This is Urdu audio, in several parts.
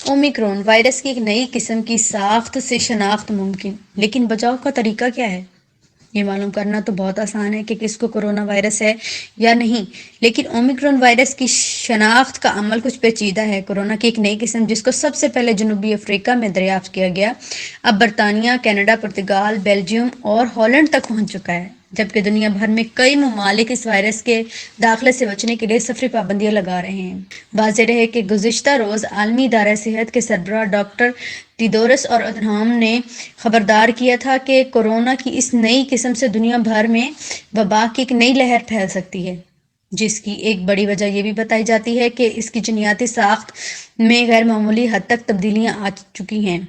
اومیکرون وائرس کی ایک نئی قسم کی ساخت سے شناخت ممکن، لیکن بچاؤ کا طریقہ کیا ہے؟ یہ معلوم کرنا تو بہت آسان ہے کہ کس کو کرونا وائرس ہے یا نہیں، لیکن اومیکرون وائرس کی شناخت کا عمل کچھ پیچیدہ ہے۔ کورونا کی ایک نئی قسم جس کو سب سے پہلے جنوبی افریقہ میں دریافت کیا گیا، اب برطانیہ، کینیڈا، پرتگال، بیلجیم اور ہالینڈ تک پہنچ چکا ہے، جبکہ دنیا بھر میں کئی ممالک اس وائرس کے داخلے سے بچنے کے لیے سفری پابندیاں لگا رہے ہیں۔ واضح رہے کہ گزشتہ روز عالمی ادارہ صحت کے سربراہ ڈاکٹر ٹیڈروس اور ادھنوم نے خبردار کیا تھا کہ کورونا کی اس نئی قسم سے دنیا بھر میں وبا کی ایک نئی لہر پھیل سکتی ہے، جس کی ایک بڑی وجہ یہ بھی بتائی جاتی ہے کہ اس کی جینیاتی ساخت میں غیر معمولی حد تک تبدیلیاں آ چکی ہیں۔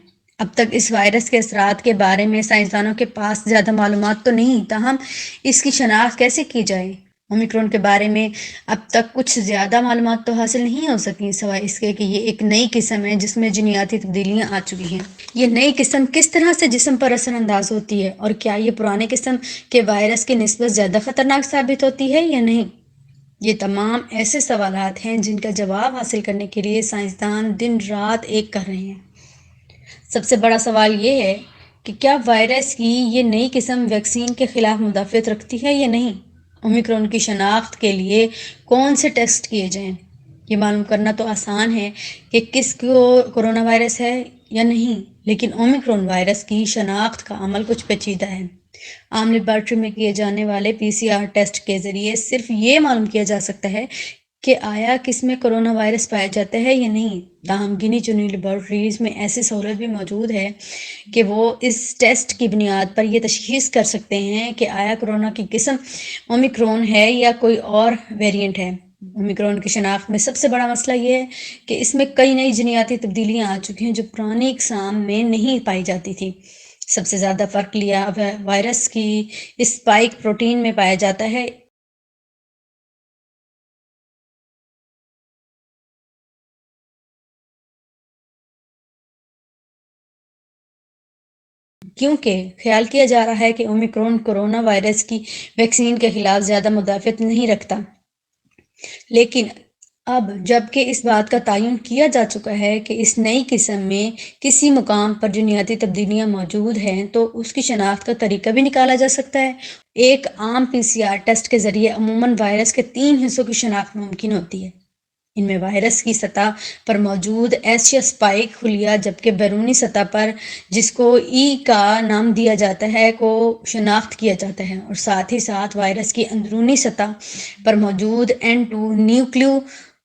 اب تک اس وائرس کے اثرات کے بارے میں سائنسدانوں کے پاس زیادہ معلومات تو نہیں، تاہم اس کی شناخت کیسے کی جائے؟ اومیکرون کے بارے میں اب تک کچھ زیادہ معلومات تو حاصل نہیں ہو سکی، سوائے اس کے کہ یہ ایک نئی قسم ہے جس میں جینیاتی تبدیلیاں آ چکی ہیں۔ یہ نئی قسم کس طرح سے جسم پر اثر انداز ہوتی ہے، اور کیا یہ پرانے قسم کے وائرس کی نسبت زیادہ خطرناک ثابت ہوتی ہے یا نہیں؟ یہ تمام ایسے سوالات ہیں جن کا جواب حاصل کرنے کے لیے سائنسدان دن رات ایک کر رہے ہیں۔ سب سے بڑا سوال یہ ہے کہ کیا وائرس کی یہ نئی قسم ویکسین کے خلاف مدافعت رکھتی ہے یا نہیں؟ اومیکرون کی شناخت کے لیے کون سے ٹیسٹ کیے جائیں؟ یہ معلوم کرنا تو آسان ہے کہ کس کو کرونا وائرس ہے یا نہیں، لیکن اومیکرون وائرس کی شناخت کا عمل کچھ پیچیدہ ہے۔ عام لیبارٹری میں کیے جانے والے PCR ٹیسٹ کے ذریعے صرف یہ معلوم کیا جا سکتا ہے کہ آیا کس میں کرونا وائرس پایا جاتا ہے یا نہیں، تاہم گنی چنی لیبارٹریز میں ایسی سہولت بھی موجود ہے کہ وہ اس ٹیسٹ کی بنیاد پر یہ تشخیص کر سکتے ہیں کہ آیا کرونا کی قسم اومیکرون ہے یا کوئی اور ویرینٹ ہے۔ اومیکرون کی شناخت میں سب سے بڑا مسئلہ یہ ہے کہ اس میں کئی نئی جینیاتی تبدیلیاں آ چکی ہیں جو پرانی اقسام میں نہیں پائی جاتی تھی۔ سب سے زیادہ فرق لیا وائرس کی اسپائک پروٹین میں پایا جاتا ہے۔ کیونکہ خیال کیا جا رہا ہے کہ اومیکرون کورونا وائرس کی ویکسین کے خلاف زیادہ مدافعت نہیں رکھتا، لیکن اب جبکہ اس بات کا تعین کیا جا چکا ہے کہ اس نئی قسم میں کسی مقام پر جینیاتی تبدیلیاں موجود ہیں، تو اس کی شناخت کا طریقہ بھی نکالا جا سکتا ہے۔ ایک عام PCR ٹیسٹ کے ذریعے عموماً وائرس کے 3 حصوں کی شناخت ممکن ہوتی ہے۔ ان میں وائرس کی سطح پر موجود ایس یا اسپائک خلیہ، جبکہ بیرونی سطح پر جس کو کا نام دیا جاتا ہے کو شناخت کیا جاتا ہے، اور ساتھ ہی ساتھ وائرس کی اندرونی سطح پر موجود N2 نیوکلیو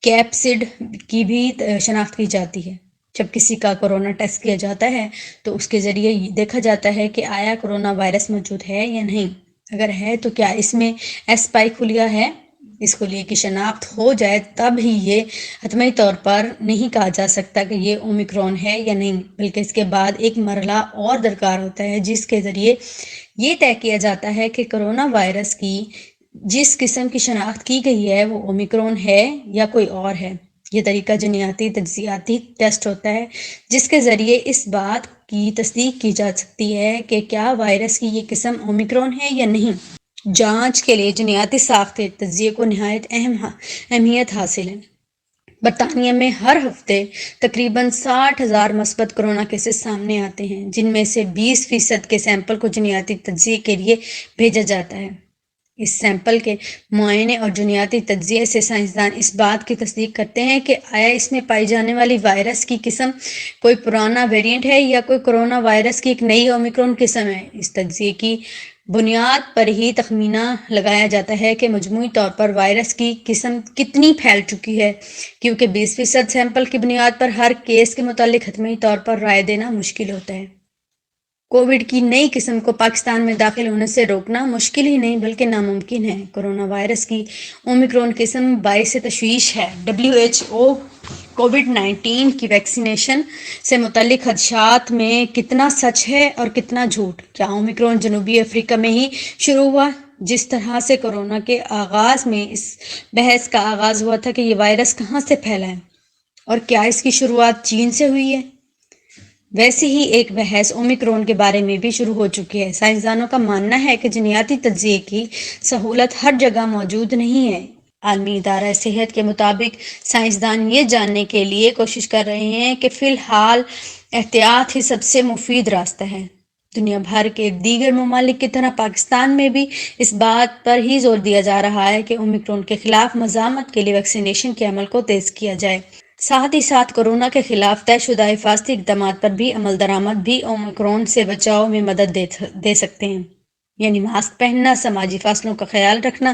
کیپسڈ کی بھی شناخت کی جاتی ہے۔ جب کسی کا کورونا ٹیسٹ کیا جاتا ہے تو اس کے ذریعے یہ دیکھا جاتا ہے کہ آیا کورونا وائرس موجود ہے یا نہیں، اگر ہے تو کیا اس میں اسپائک خلیہ ہے۔ اس خلیے کی شناخت ہو جائے تب ہی یہ حتمی طور پر نہیں کہا جا سکتا کہ یہ اومیکرون ہے یا نہیں، بلکہ اس کے بعد ایک مرحلہ اور درکار ہوتا ہے جس کے ذریعے یہ طے کیا جاتا ہے کہ کرونا وائرس کی جس قسم کی شناخت کی گئی ہے وہ اومیکرون ہے یا کوئی اور ہے۔ یہ طریقہ جینیاتی تجزیاتی ٹیسٹ ہوتا ہے جس کے ذریعے اس بات کی تصدیق کی جا سکتی ہے کہ کیا وائرس کی یہ قسم اومیکرون ہے یا نہیں۔ جانچ کے لیے جینیاتی ساخت تجزیے کو نہایت اہمیت حاصل ہے۔ برطانیہ میں ہر ہفتے تقریباً 60,000 مثبت کرونا کیسز سامنے آتے ہیں، جن میں سے 20% کے سیمپل کو جینیاتی تجزیے کے لیے بھیجا جاتا ہے۔ اس سیمپل کے معائنے اور جینیاتی تجزیے سے سائنسدان اس بات کی تصدیق کرتے ہیں کہ آیا اس میں پائی جانے والی وائرس کی قسم کوئی پرانا ویرینٹ ہے یا کوئی کرونا وائرس کی ایک نئی اومیکرون قسم ہے۔ اس تجزیے کی بنیاد پر ہی تخمینہ لگایا جاتا ہے کہ مجموعی طور پر وائرس کی قسم کتنی پھیل چکی ہے، کیونکہ 20% سیمپل کی بنیاد پر ہر کیس کے متعلق حتمی طور پر رائے دینا مشکل ہوتا ہے۔ کووڈ کی نئی قسم کو پاکستان میں داخل ہونے سے روکنا مشکل ہی نہیں بلکہ ناممکن ہے۔ کورونا وائرس کی اومیکرون قسم باعث تشویش ہے۔ WHO کووڈ-19 کی ویکسینیشن سے متعلق خدشات میں کتنا سچ ہے اور کتنا جھوٹ؟ کیا اومیکرون جنوبی افریقہ میں ہی شروع ہوا؟ جس طرح سے کورونا کے آغاز میں اس بحث کا آغاز ہوا تھا کہ یہ وائرس کہاں سے پھیلا ہے اور کیا اس کی شروعات چین سے ہوئی ہے، ویسے ہی ایک بحث اومیکرون کے بارے میں بھی شروع ہو چکی ہے۔ سائنسدانوں کا ماننا ہے کہ جینیاتی تجزیے کی سہولت ہر جگہ موجود نہیں ہے۔ عالمی ادارہ صحت کے مطابق سائنسدان یہ جاننے کے لیے کوشش کر رہے ہیں کہ فی الحال احتیاط ہی سب سے مفید راستہ ہے۔ دنیا بھر کے دیگر ممالک کی طرح پاکستان میں بھی اس بات پر ہی زور دیا جا رہا ہے کہ اومیکرون کے خلاف مزاحمت کے لیے ویکسینیشن کے عمل کو تیز کیا جائے۔ ساتھ ہی ساتھ کورونا کے خلاف طے شدہ حفاظتی اقدامات پر بھی عمل درآمد بھی اومیکرون سے بچاؤ میں مدد دے سکتے ہیں، یعنی ماسک پہننا، سماجی فاصلوں کا خیال رکھنا،